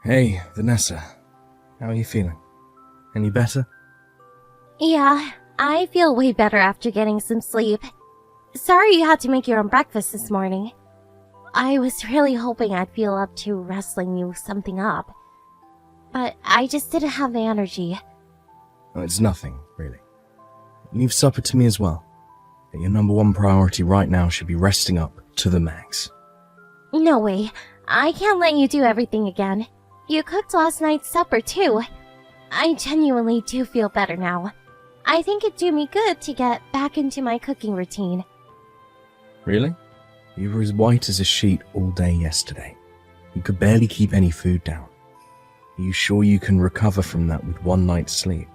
Hey, Vanessa. How are you feeling? Any better? Yeah, I feel way better after getting some sleep. Sorry you had to make your own breakfast this morning. I was really hoping I'd feel up to wrestling you something up. But I just didn't have the energy. Oh, it's nothing, really. Leave supper to me as well. But your number one priority right now should be resting up to the max. No way. I can't let you do everything again. You cooked last night's supper too. I genuinely do feel better now. I think it'd do me good to get back into my cooking routine. Really? You were as white as a sheet all day yesterday. You could barely keep any food down. Are you sure you can recover from that with one night's sleep?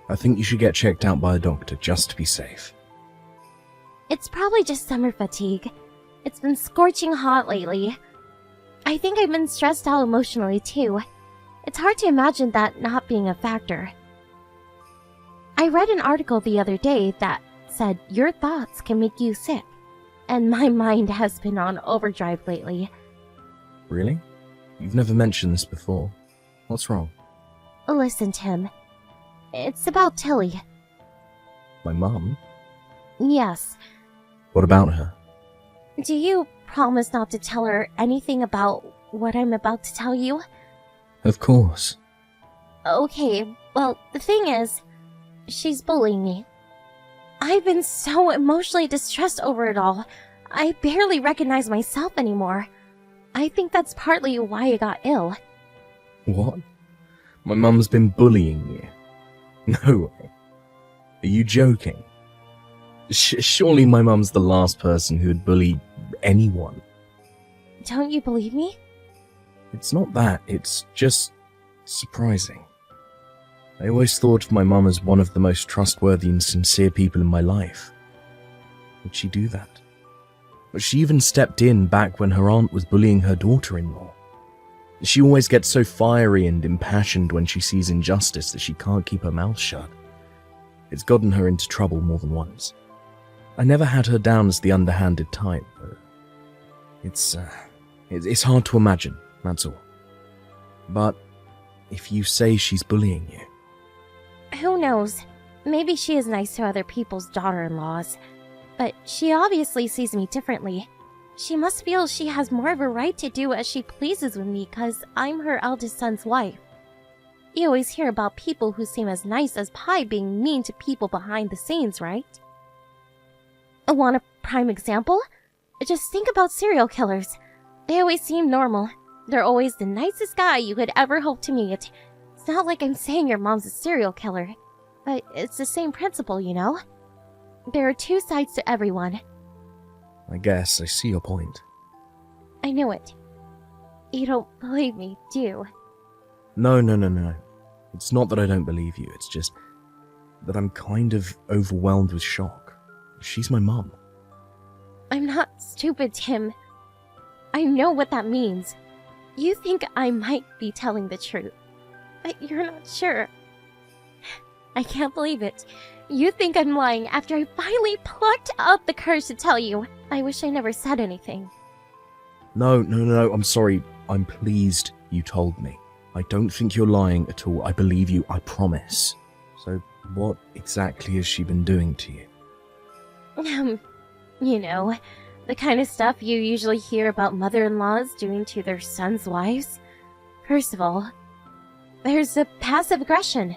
I think you should get checked out by a doctor just to be safe. It's probably just summer fatigue. It's been scorching hot lately. I think I've been stressed out emotionally too. It's hard to imagine that not being a factor. I read an article the other day that said your thoughts can make you sick, and my mind has been on overdrive lately. Really? You've never mentioned this before. What's wrong? Listen, Tim. It's about Tilly. My mum? Yes. What about her? Do you promise not to tell her anything about what I'm about to tell you? Of course. Okay, well, the thing is, she's bullying me. I've been so emotionally distressed over it all. I barely recognize myself anymore. I think that's partly why I got ill. What? My mum's been bullying you? No way. Are you joking? Surely my mum's the last person who'd bully anyone. Don't you believe me? It's not that, it's just surprising. I always thought of my mum as one of the most trustworthy and sincere people in my life. Would she do that? But she even stepped in back when her aunt was bullying her daughter-in-law. She always gets so fiery and impassioned when she sees injustice that she can't keep her mouth shut. It's gotten her into trouble more than once. I never had her down as the underhanded type, but it's hard to imagine, that's all. But if you say she's bullying you... Who knows? Maybe she is nice to other people's daughter-in-laws, but she obviously sees me differently. She must feel she has more of a right to do as she pleases with me because I'm her eldest son's wife. You always hear about people who seem as nice as pie being mean to people behind the scenes, right? Want a prime example? Just think about serial killers. They always seem normal. They're always the nicest guy you could ever hope to meet. It's not like I'm saying your mom's a serial killer, but it's the same principle, you know? There are two sides to everyone. I guess I see your point. I knew it. You don't believe me, do you? No. It's not that I don't believe you, it's just that I'm kind of overwhelmed with shock. She's my mum. I'm not stupid, Tim. I know what that means. You think I might be telling the truth, but you're not sure. I can't believe it. You think I'm lying after I finally plucked up the courage to tell you. I wish I never said anything. No, I'm sorry. I'm pleased you told me. I don't think you're lying at all. I believe you, I promise. So, what exactly has she been doing to you? You know, the kind of stuff you usually hear about mother-in-laws doing to their sons' wives. First of all, there's the passive aggression.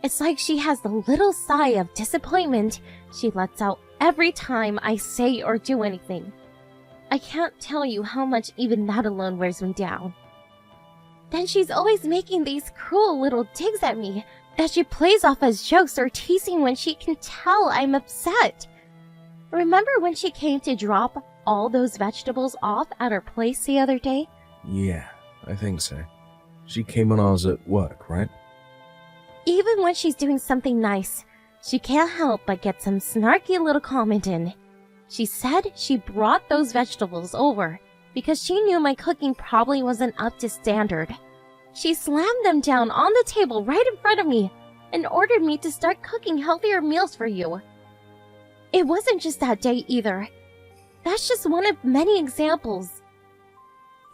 It's like she has the little sigh of disappointment she lets out every time I say or do anything. I can't tell you how much even that alone wears me down. Then she's always making these cruel little digs at me that she plays off as jokes or teasing when she can tell I'm upset. Remember when she came to drop all those vegetables off at her place the other day? Yeah, I think so. She came when I was at work, right? Even when she's doing something nice, she can't help but get some snarky little comment in. She said she brought those vegetables over because she knew my cooking probably wasn't up to standard. She slammed them down on the table right in front of me and ordered me to start cooking healthier meals for you. It wasn't just that day either. That's just one of many examples.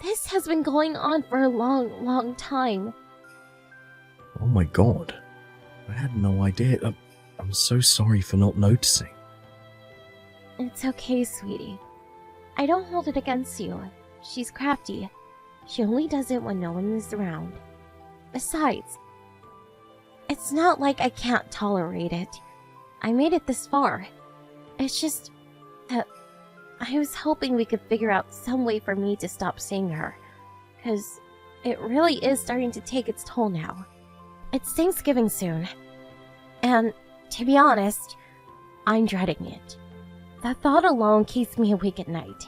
This has been going on for a long, long time. Oh my god. I had no idea. I'm so sorry for not noticing. It's okay, sweetie. I don't hold it against you. She's crafty. She only does it when no one is around. Besides, it's not like I can't tolerate it. I made it this far. It's just that I was hoping we could figure out some way for me to stop seeing her. 'Cause it really is starting to take its toll now. It's Thanksgiving soon. And, to be honest, I'm dreading it. That thought alone keeps me awake at night.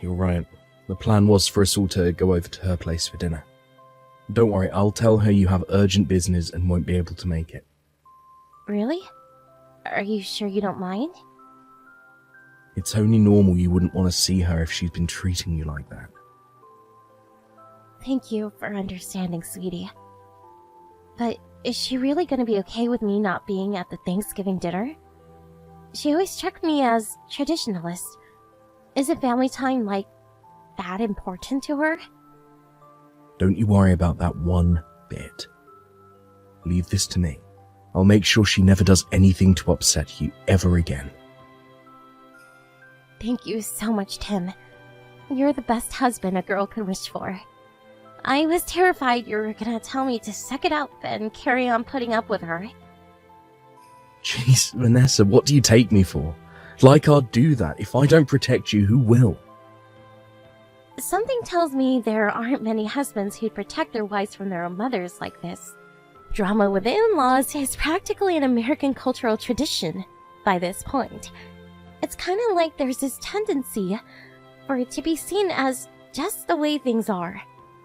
You're right. The plan was for us all to go over to her place for dinner. Don't worry, I'll tell her you have urgent business and won't be able to make it. Really? Are you sure you don't mind? It's only normal you wouldn't want to see her if she's been treating you like that. Thank you for understanding, sweetie. But is she really going to be okay with me not being at the Thanksgiving dinner? She always checked me as traditionalist. Isn't family time, like, that important to her? Don't you worry about that one bit. Leave this to me. I'll make sure she never does anything to upset you ever again. Thank you so much, Tim. You're the best husband a girl could wish for. I was terrified you were gonna tell me to suck it up and carry on putting up with her. Jeez, Vanessa, what do you take me for? Like I'd do that. If I don't protect you, who will? Something tells me there aren't many husbands who'd protect their wives from their own mothers like this. Drama with in-laws is practically an American cultural tradition by this point. It's kind of like there's this tendency for it to be seen as just the way things are,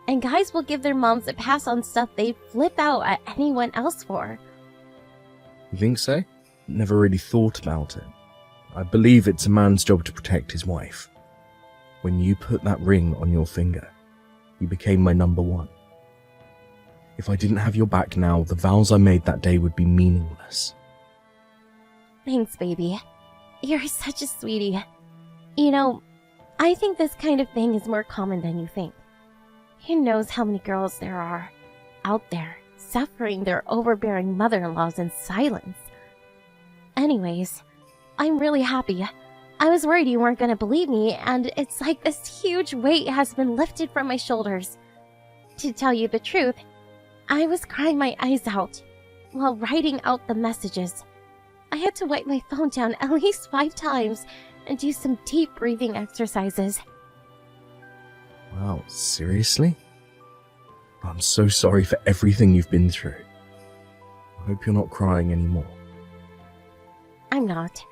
and guys will give their moms a pass on stuff they flip out at anyone else for. You think so? Never really thought about it. I believe it's a man's job to protect his wife. When you put that ring on your finger, you became my number one. If I didn't have your back now, the vows I made that day would be meaningless. Thanks, baby. You're such a sweetie. You know, I think this kind of thing is more common than you think. Who knows how many girls there are out there suffering their overbearing mother-in-laws in silence. Anyways, I'm really happy. I was worried you weren't gonna believe me, and it's like this huge weight has been lifted from my shoulders. To tell you the truth, I was crying my eyes out while writing out the messages. I had to wipe my phone down at least 5 times and do some deep breathing exercises. Wow, seriously? I'm so sorry for everything you've been through. I hope you're not crying anymore. I'm not.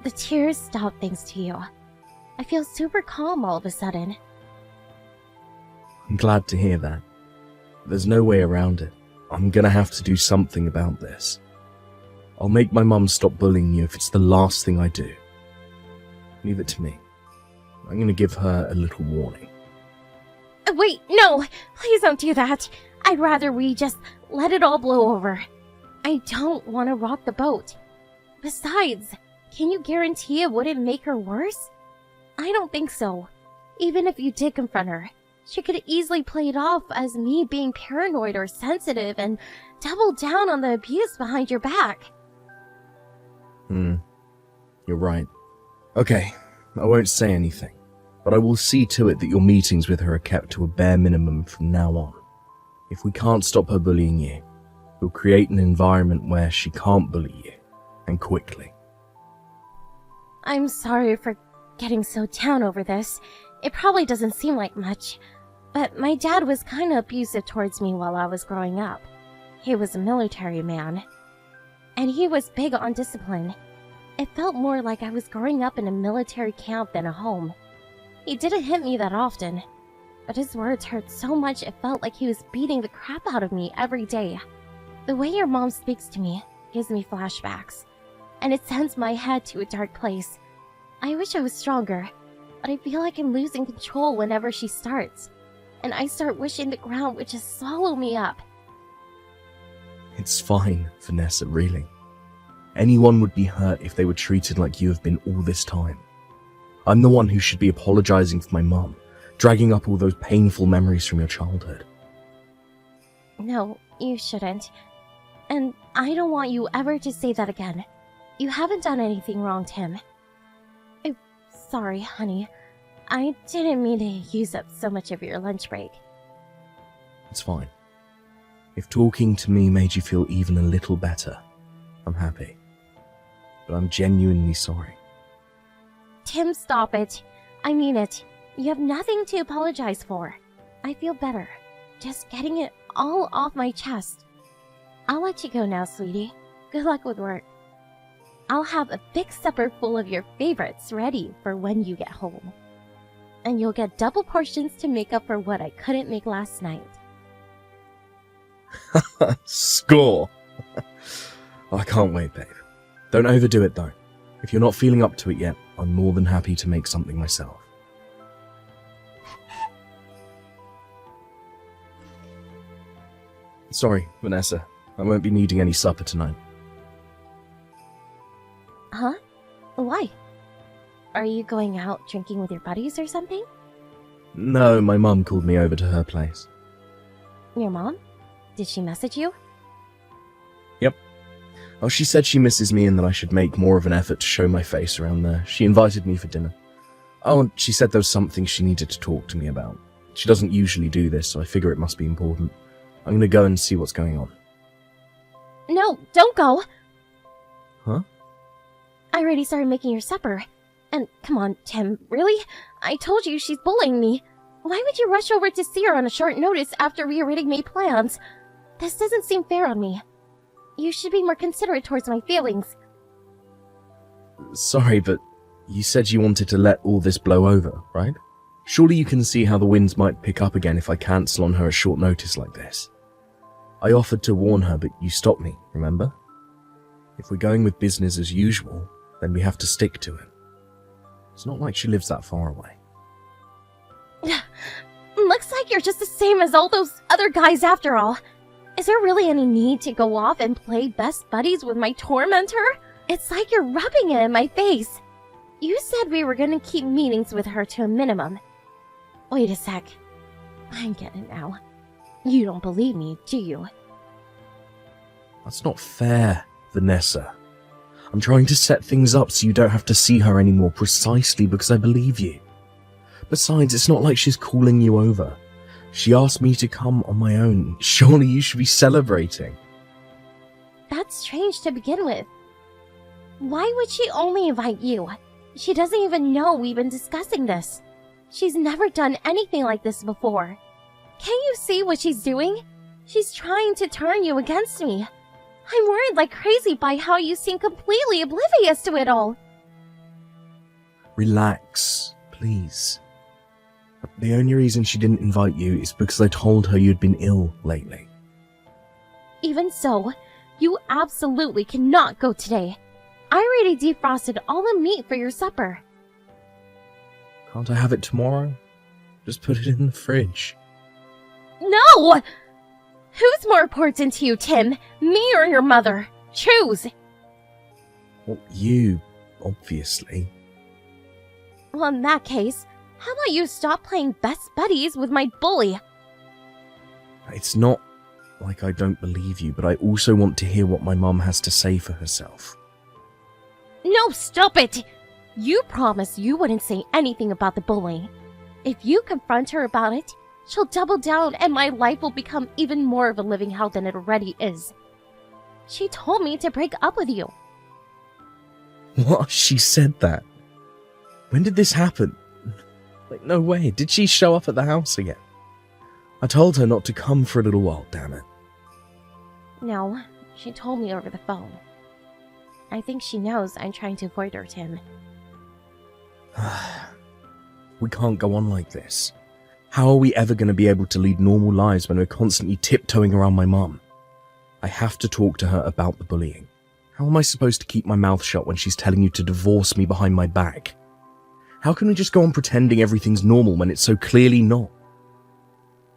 The tears stopped thanks to you. I feel super calm all of a sudden. I'm glad to hear that. There's no way around it. I'm gonna have to do something about this. I'll make my mum stop bullying you if it's the last thing I do. Leave it to me. I'm gonna give her a little warning. Wait, no! Please don't do that! I'd rather we just let it all blow over. I don't want to rock the boat. Besides, can you guarantee it wouldn't make her worse? I don't think so. Even if you did confront her, she could easily play it off as me being paranoid or sensitive and double down on the abuse behind your back. You're right. Okay, I won't say anything, but I will see to it that your meetings with her are kept to a bare minimum from now on. If we can't stop her bullying you, we'll create an environment where she can't bully you, and quickly. I'm sorry for getting so down over this. It probably doesn't seem like much, but my dad was kinda abusive towards me while I was growing up. He was a military man, and he was big on discipline. It felt more like I was growing up in a military camp than a home. He didn't hit me that often, but his words hurt so much it felt like he was beating the crap out of me every day. The way your mom speaks to me gives me flashbacks, and it sends my head to a dark place. I wish I was stronger, but I feel like I'm losing control whenever she starts, and I start wishing the ground would just swallow me up. It's fine, Vanessa, really. Anyone would be hurt if they were treated like you have been all this time. I'm the one who should be apologizing for my mum, dragging up all those painful memories from your childhood. No, you shouldn't. And I don't want you ever to say that again. You haven't done anything wrong, Tim. Sorry, honey. I didn't mean to use up so much of your lunch break. It's fine. If talking to me made you feel even a little better, I'm happy. But I'm genuinely sorry. Tim, stop it. I mean it. You have nothing to apologize for. I feel better. Just getting it all off my chest. I'll let you go now, sweetie. Good luck with work. I'll have a big supper full of your favorites ready for when you get home. And you'll get double portions to make up for what I couldn't make last night. Score! I can't wait, babe. Don't overdo it, though. If you're not feeling up to it yet, I'm more than happy to make something myself. Sorry, Vanessa. I won't be needing any supper tonight. Huh? Why? Are you going out drinking with your buddies or something? No, my mum called me over to her place. Your mom? Did she message you? Yep. Oh, she said she misses me and that I should make more of an effort to show my face around there. She invited me for dinner. Oh, and she said there was something she needed to talk to me about. She doesn't usually do this, so I figure it must be important. I'm gonna go and see what's going on. No, don't go! Huh? I already started making your supper. And come on, Tim, really? I told you she's bullying me. Why would you rush over to see her on a short notice after we already made plans? This doesn't seem fair on me. You should be more considerate towards my feelings. Sorry, but you said you wanted to let all this blow over, right? Surely you can see how the winds might pick up again if I cancel on her at short notice like this. I offered to warn her, but you stopped me, remember? If we're going with business as usual, then we have to stick to it. It's not like she lives that far away. Looks like you're just the same as all those other guys after all. Is there really any need to go off and play best buddies with my tormentor? It's like you're rubbing it in my face. You said we were gonna keep meetings with her to a minimum. Wait a sec. I get it now. You don't believe me, do you? That's not fair, Vanessa. I'm trying to set things up so you don't have to see her anymore precisely because I believe you. Besides, it's not like she's calling you over. She asked me to come on my own. Surely you should be celebrating. That's strange to begin with. Why would she only invite you? She doesn't even know we've been discussing this. She's never done anything like this before. Can't you see what she's doing? She's trying to turn you against me. I'm worried like crazy by how you seem completely oblivious to it all. Relax, please. The only reason she didn't invite you is because I told her you'd been ill lately. Even so, you absolutely cannot go today. I already defrosted all the meat for your supper. Can't I have it tomorrow? Just put it in the fridge. No! Who's more important to you, Tim? Me or your mother? Choose! Well, you, obviously. Well, in that case, how about you stop playing best buddies with my bully? It's not like I don't believe you, but I also want to hear what my mum has to say for herself. No, stop it! You promised you wouldn't say anything about the bullying. If you confront her about it, she'll double down and my life will become even more of a living hell than it already is. She told me to break up with you. What? She said that? When did this happen? Like, no way. Did she show up at the house again? I told her not to come for a little while, damn it. No, she told me over the phone. I think she knows I'm trying to avoid her, Tim. We can't go on like this. How are we ever going to be able to lead normal lives when we're constantly tiptoeing around my mum? I have to talk to her about the bullying. How am I supposed to keep my mouth shut when she's telling you to divorce me behind my back? How can we just go on pretending everything's normal when it's so clearly not?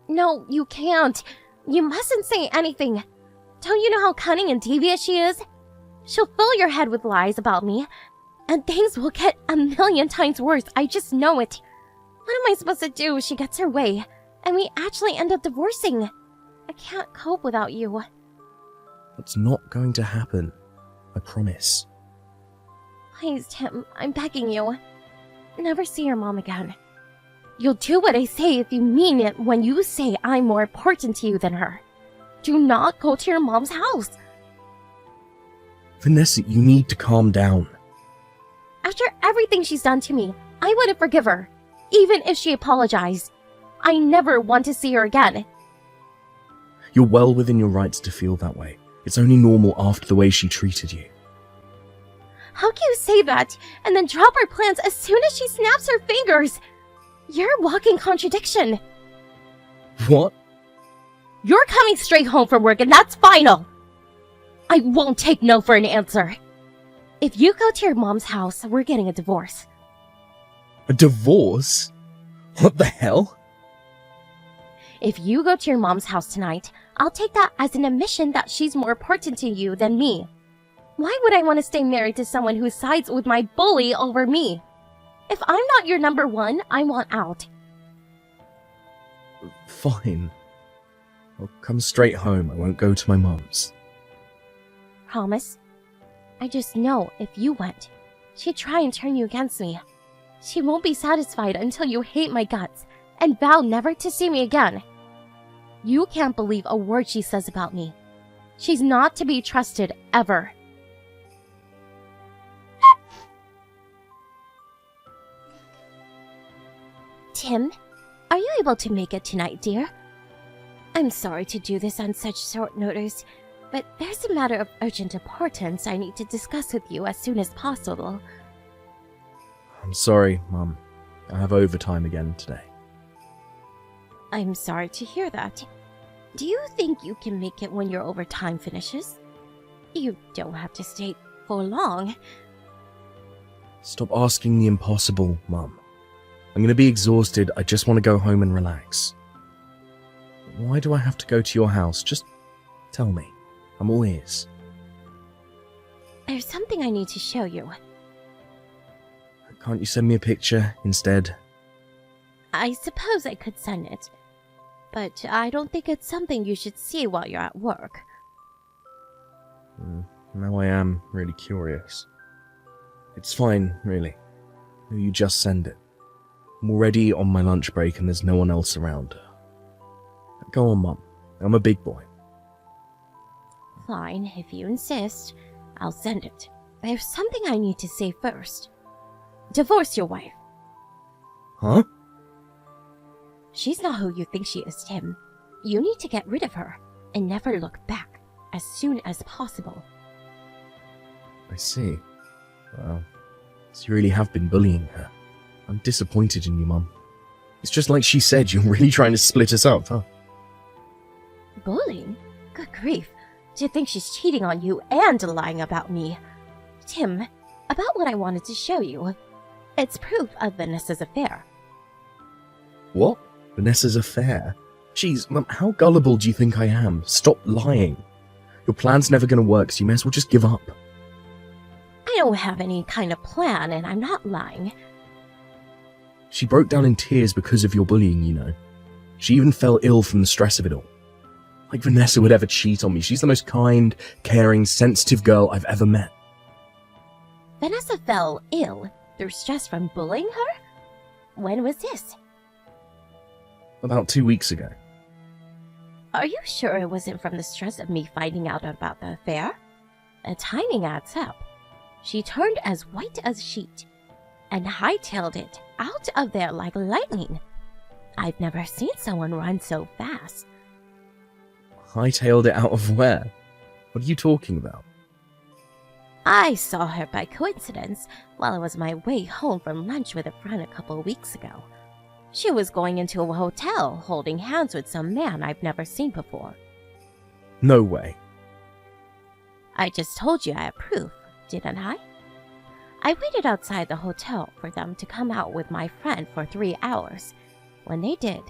No, you can't. You mustn't say anything. Don't you know how cunning and devious she is? She'll fill your head with lies about me, And things will get a million times worse, I just know it. What am I supposed to do if she gets her way, and we actually end up divorcing? I can't cope without you. That's not going to happen. I promise. Please, Tim, I'm begging you. Never see your mom again. You'll do what I say if you mean it when you say I'm more important to you than her. Do not go to your mom's house. Vanessa, you need to calm down. After everything she's done to me, I wouldn't forgive her, even if she apologized. I never want to see her again. You're well within your rights to feel that way. It's only normal after the way she treated you. How can you say that and then drop our plans as soon as she snaps her fingers? You're a walking contradiction. What? You're coming straight home from work and that's final. I won't take no for an answer. If you go to your mom's house, we're getting a divorce. A divorce? What the hell? If you go to your mom's house tonight, I'll take that as an admission that she's more important to you than me. Why would I want to stay married to someone who sides with my bully over me? If I'm not your number one, I want out. Fine. I'll come straight home. I won't go to my mom's. Promise? I just know if you went, she'd try and turn you against me. She won't be satisfied until you hate my guts and vow never to see me again. You can't believe a word she says about me. She's not to be trusted ever. Tim, are you able to make it tonight, dear? I'm sorry to do this on such short notice, but there's a matter of urgent importance I need to discuss with you as soon as possible. I'm sorry, Mum. I have overtime again today. I'm sorry to hear that. Do you think you can make it when your overtime finishes? You don't have to stay for long. Stop asking the impossible, Mum. I'm going to be exhausted. I just want to go home and relax. Why do I have to go to your house? Just tell me. I'm all ears. There's something I need to show you. Can't you send me a picture instead? I suppose I could send it, but I don't think it's something you should see while you're at work. Now I am really curious. It's fine, really. You just send it. I'm already on my lunch break and there's no one else around. Go on, Mum. I'm a big boy. Fine, if you insist. I'll send it. There's something I need to say first. Divorce your wife. Huh? She's not who you think she is, Tim. You need to get rid of her and never look back as soon as possible. I see. Well, so you really have been bullying her. I'm disappointed in you, Mum. It's just like she said, you're really trying to split us up, huh? Bullying? Good grief. To think she's cheating on you and lying about me. Tim, about what I wanted to show you. It's proof of Vanessa's affair. What? Vanessa's affair? Jeez, Mum, how gullible do you think I am? Stop lying. Your plan's never gonna work, so you may as well just give up. I don't have any kind of plan, and I'm not lying. She broke down in tears because of your bullying, you know. She even fell ill from the stress of it all. Like Vanessa would ever cheat on me. She's the most kind, caring, sensitive girl I've ever met. Vanessa fell ill through stress from bullying her? When was this? About 2 weeks ago. Are you sure it wasn't from the stress of me finding out about the affair? The timing adds up. She turned as white as a sheet and hightailed it out of there like lightning. I've never seen someone run so fast. Hightailed it out of where? What are you talking about? I saw her by coincidence while I was on my way home from lunch with a friend a couple of weeks ago. She was going into a hotel holding hands with some man I've never seen before. No way. I just told you I have proof, didn't I? I waited outside the hotel for them to come out with my friend for 3 hours. When they did,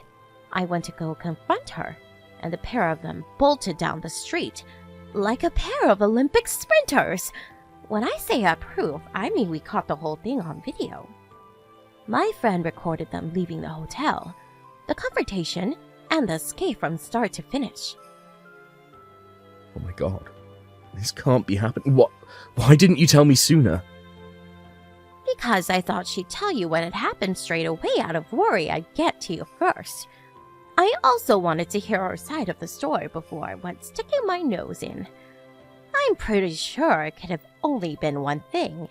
I went to go confront her, and the pair of them bolted down the street like a pair of Olympic sprinters. When I say approve, I mean we caught the whole thing on video. My friend recorded them leaving the hotel, the confrontation, and the escape from start to finish. Oh my god. This can't be happening. What? Why didn't you tell me sooner? Because I thought she'd tell you when it happened straight away out of worry I'd get to you first. I also wanted to hear her side of the story before I went sticking my nose in. I'm pretty sure it could have only been one thing,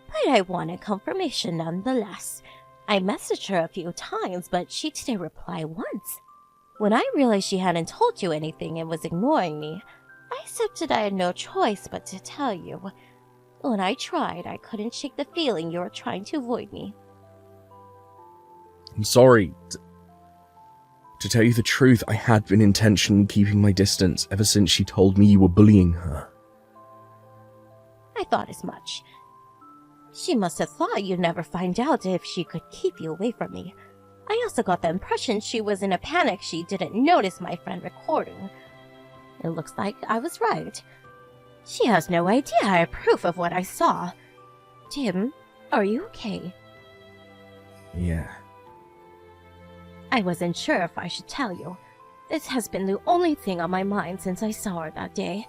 but I wanted confirmation nonetheless. I messaged her a few times, but she didn't reply once. When I realized she hadn't told you anything and was ignoring me, I accepted I had no choice but to tell you. When I tried, I couldn't shake the feeling you were trying to avoid me. I'm sorry. To tell you the truth, I had been intentionally keeping my distance ever since she told me you were bullying her. I thought as much. She must have thought you'd never find out if she could keep you away from me. I also got the impression she was in a panic she didn't notice my friend recording. It looks like I was right. She has no idea I have proof of what I saw. Tim, are you okay? Yeah. I wasn't sure if I should tell you. This has been the only thing on my mind since I saw her that day.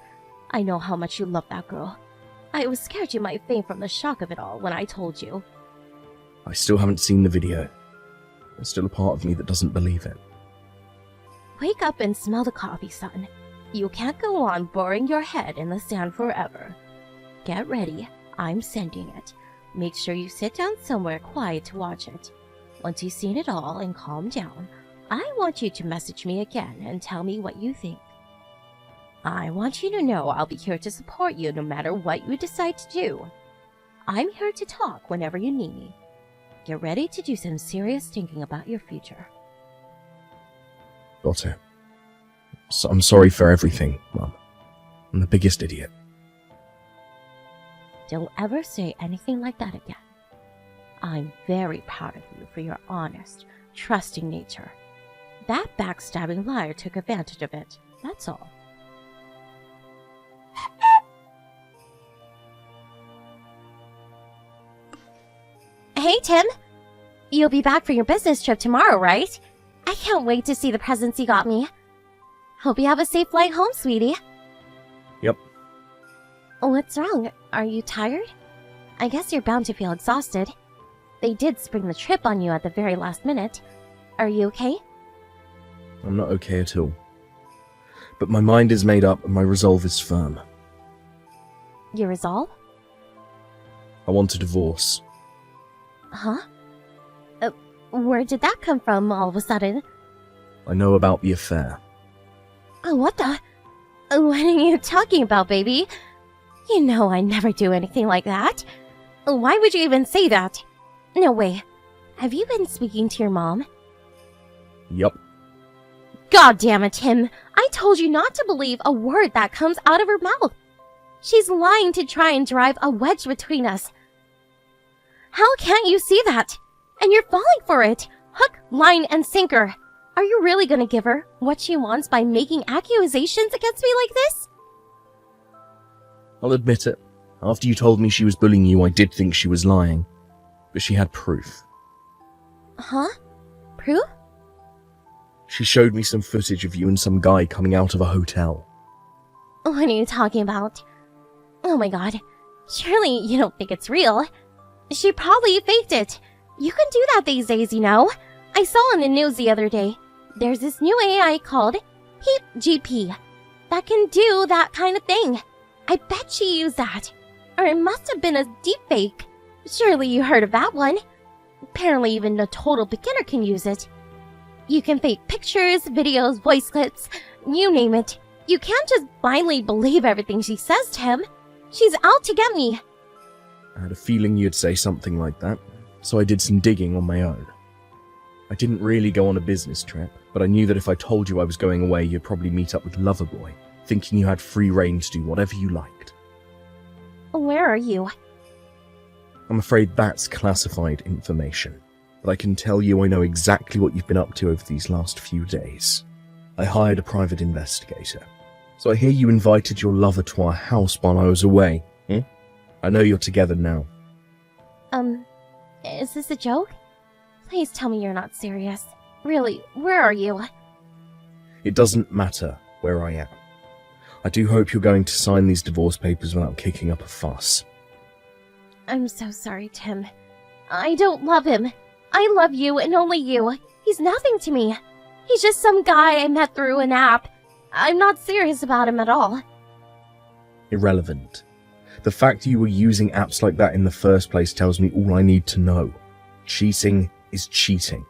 I know how much you love that girl. I was scared you might faint from the shock of it all when I told you. I still haven't seen the video. There's still a part of me that doesn't believe it. Wake up and smell the coffee, son. You can't go on burying your head in the sand forever. Get ready. I'm sending it. Make sure you sit down somewhere quiet to watch it. Once you've seen it all and calmed down, I want you to message me again and tell me what you think. I want you to know I'll be here to support you no matter what you decide to do. I'm here to talk whenever you need me. Get ready to do some serious thinking about your future. Got it. So I'm sorry for everything, Mum. I'm the biggest idiot. Don't ever say anything like that again. I'm very proud of you for your honest, trusting nature. That backstabbing liar took advantage of it, that's all. Hey, Tim! You'll be back for your business trip tomorrow, right? I can't wait to see the presents you got me. Hope you have a safe flight home, sweetie. Yep. What's wrong? Are you tired? I guess you're bound to feel exhausted. They did spring the trip on you at the very last minute. Are you okay? I'm not okay at all. But my mind is made up and my resolve is firm. Your resolve? I want a divorce. Huh? Where did that come from all of a sudden? I know about the affair. What the? What are you talking about, baby? You know I never do anything like that. Why would you even say that? No way. Have you been speaking to your mom? Yup. God damn it, Tim. I told you not to believe a word that comes out of her mouth. She's lying to try and drive a wedge between us. How can't you see that? And you're falling for it. Hook, line, and sinker. Are you really gonna give her what she wants by making accusations against me like this? I'll admit it. After you told me she was bullying you, I did think she was lying. But she had proof. Huh? Proof? She showed me some footage of you and some guy coming out of a hotel. What are you talking about? Oh my god. Surely you don't think it's real. She probably faked it. You can do that these days, you know. I saw on the news the other day. There's this new AI called HeapGP that can do that kind of thing. I bet she used that. Or it must have been a deepfake. Surely you heard of that one. Apparently even a total beginner can use it. You can fake pictures, videos, voice clips, you name it. You can't just blindly believe everything she says, Tim. She's out to get me. I had a feeling you'd say something like that, so I did some digging on my own. I didn't really go on a business trip, but I knew that if I told you I was going away, you'd probably meet up with Loverboy, thinking you had free reign to do whatever you liked. Where are you? I'm afraid that's classified information, but I can tell you I know exactly what you've been up to over these last few days. I hired a private investigator, so I hear you invited your lover to our house while I was away. I I know you're together now. Is this a joke? Please tell me you're not serious. Really, where are you? It doesn't matter where I am. I do hope you're going to sign these divorce papers without kicking up a fuss. I'm so sorry, Tim. I don't love him. I love you and only you. He's nothing to me. He's just some guy I met through an app. I'm not serious about him at all. Irrelevant. The fact you were using apps like that in the first place tells me all I need to know. Cheating is cheating.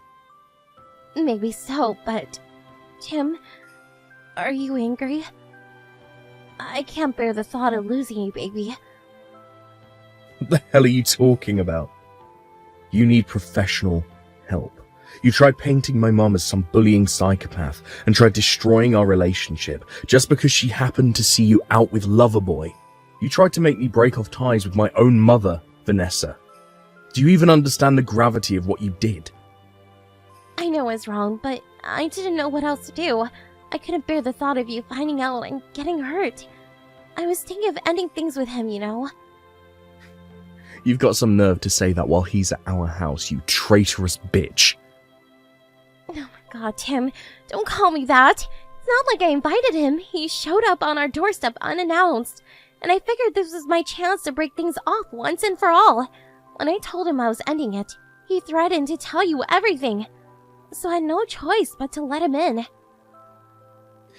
Maybe so, but... Tim, are you angry? I can't bear the thought of losing you, baby. What the hell are you talking about? You need professional help. You tried painting my mum as some bullying psychopath and tried destroying our relationship just because she happened to see you out with Loverboy. You tried to make me break off ties with my own mother, Vanessa. Do you even understand the gravity of what you did? I know it's wrong, but I didn't know what else to do. I couldn't bear the thought of you finding out and getting hurt. I was thinking of ending things with him, you know? You've got some nerve to say that while he's at our house, you traitorous bitch. Oh my god, Tim, don't call me that. It's not like I invited him. He showed up on our doorstep unannounced, and I figured this was my chance to break things off once and for all. When I told him I was ending it, he threatened to tell you everything. So I had no choice but to let him in.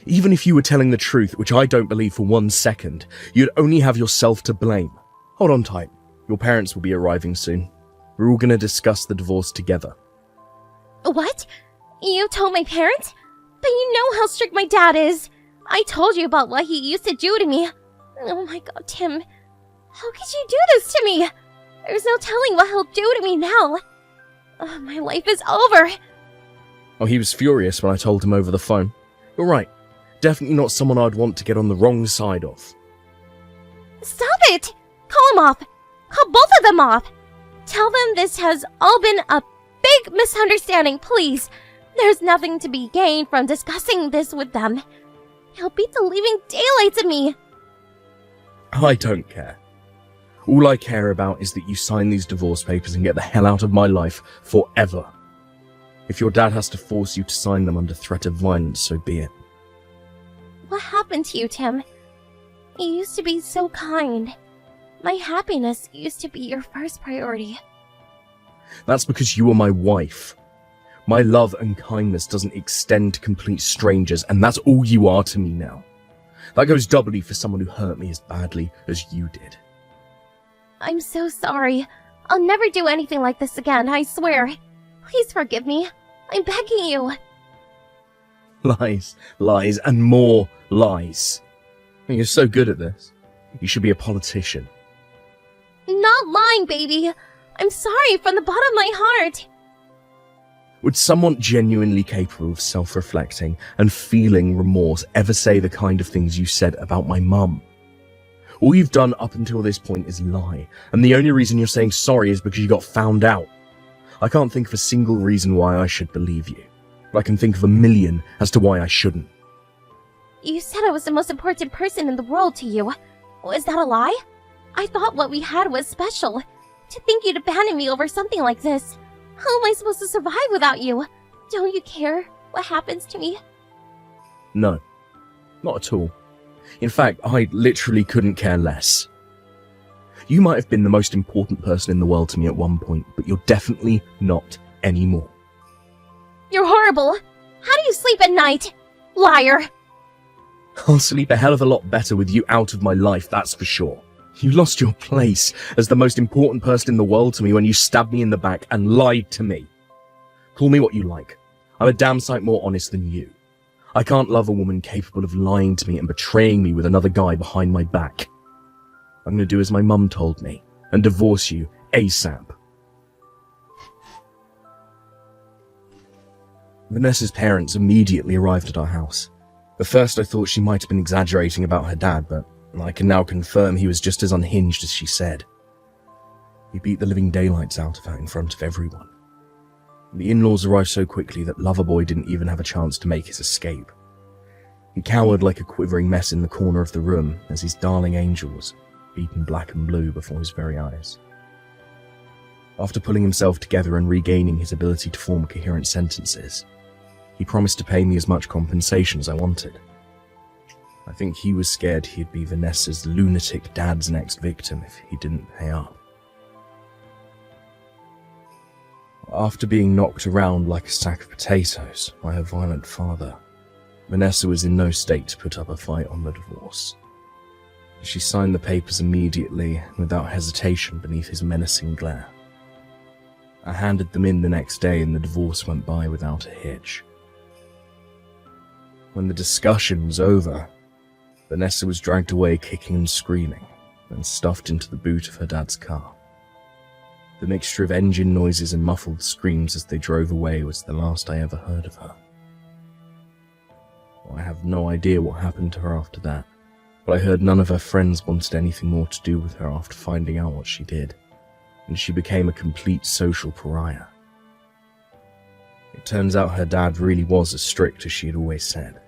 Even if you were telling the truth, which I don't believe for 1 second, you'd only have yourself to blame. Hold on tight. Your parents will be arriving soon. We're all going to discuss the divorce together. What? You told my parents? But you know how strict my dad is. I told you about what he used to do to me. Oh my god, Tim. How could you do this to me? There's no telling what he'll do to me now. Oh, my life is over. Oh, he was furious when I told him over the phone. You're right. Definitely not someone I'd want to get on the wrong side of. Stop it! Call him off. Call both of them off. Tell them this has all been a big misunderstanding, please. There's nothing to be gained from discussing this with them. He'll beat the living daylights of me. I don't care. All I care about is that you sign these divorce papers and get the hell out of my life forever. If your dad has to force you to sign them under threat of violence, so be it. What happened to you, Tim? You used to be so kind. My happiness used to be your first priority. That's because you are my wife. My love and kindness doesn't extend to complete strangers, and that's all you are to me now. That goes doubly for someone who hurt me as badly as you did. I'm so sorry. I'll never do anything like this again, I swear. Please forgive me. I'm begging you. Lies, lies, and more lies. You're so good at this. You should be a politician. Not lying, baby. I'm sorry from the bottom of my heart. Would someone genuinely capable of self-reflecting and feeling remorse ever say the kind of things you said about my mum? All you've done up until this point is lie, and the only reason you're saying sorry is because you got found out. I can't think of a single reason why I should believe you, but I can think of a million as to why I shouldn't. You said I was the most important person in the world to you. Was that a lie? I thought what we had was special. To think you'd abandon me over something like this. How am I supposed to survive without you? Don't you care what happens to me? No, not at all. In fact, I literally couldn't care less. You might have been the most important person in the world to me at one point, but you're definitely not anymore. You're horrible. How do you sleep at night? Liar. I'll sleep a hell of a lot better with you out of my life, that's for sure. You lost your place as the most important person in the world to me when you stabbed me in the back and lied to me. Call me what you like. I'm a damn sight more honest than you. I can't love a woman capable of lying to me and betraying me with another guy behind my back. I'm going to do as my mum told me and divorce you ASAP. Vanessa's parents immediately arrived at our house. At first I thought she might have been exaggerating about her dad, but I can now confirm he was just as unhinged as she said. He beat the living daylights out of her in front of everyone. The in-laws arrived so quickly that Loverboy didn't even have a chance to make his escape. He cowered like a quivering mess in the corner of the room as his darling angels, beaten black and blue before his very eyes. After pulling himself together and regaining his ability to form coherent sentences, he promised to pay me as much compensation as I wanted. I think he was scared he'd be Vanessa's lunatic dad's next victim if he didn't pay up. After being knocked around like a sack of potatoes by her violent father, Vanessa was in no state to put up a fight on the divorce. She signed the papers immediately, without hesitation, beneath his menacing glare. I handed them in the next day and the divorce went by without a hitch. When the discussion was over, Vanessa was dragged away kicking and screaming, and stuffed into the boot of her dad's car. The mixture of engine noises and muffled screams as they drove away was the last I ever heard of her. I have no idea what happened to her after that, but I heard none of her friends wanted anything more to do with her after finding out what she did, and she became a complete social pariah. It turns out her dad really was as strict as she had always said.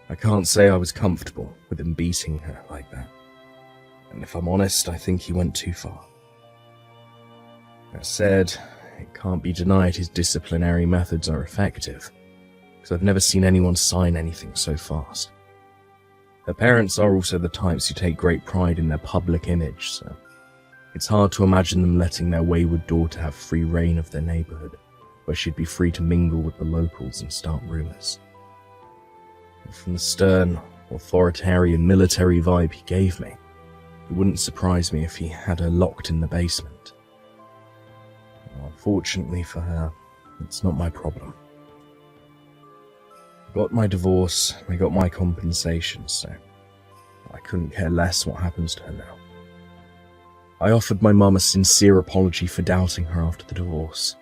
I can't say I was comfortable with him beating her like that, and if I'm honest, I think he went too far. That said, it can't be denied his disciplinary methods are effective, because I've never seen anyone sign anything so fast. Her parents are also the types who take great pride in their public image, so it's hard to imagine them letting their wayward daughter have free reign of their neighborhood, where she'd be free to mingle with the locals and start rumors. And from the stern, authoritarian military vibe he gave me, it wouldn't surprise me if he had her locked in the basement. Unfortunately for her, it's not my problem. I got my divorce, I got my compensation, so I couldn't care less what happens to her now. I offered my mum a sincere apology for doubting her after the divorce.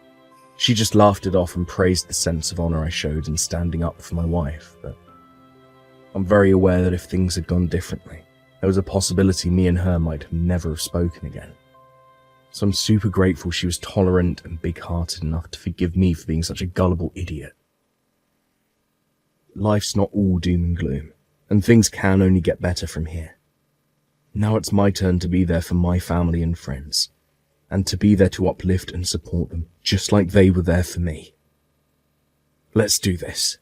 She just laughed it off and praised the sense of honor I showed in standing up for my wife, but I'm very aware that if things had gone differently, there was a possibility me and her might never have spoken again. So I'm super grateful she was tolerant and big-hearted enough to forgive me for being such a gullible idiot. Life's not all doom and gloom, and things can only get better from here. Now it's my turn to be there for my family and friends, and to be there to uplift and support them, just like they were there for me. Let's do this.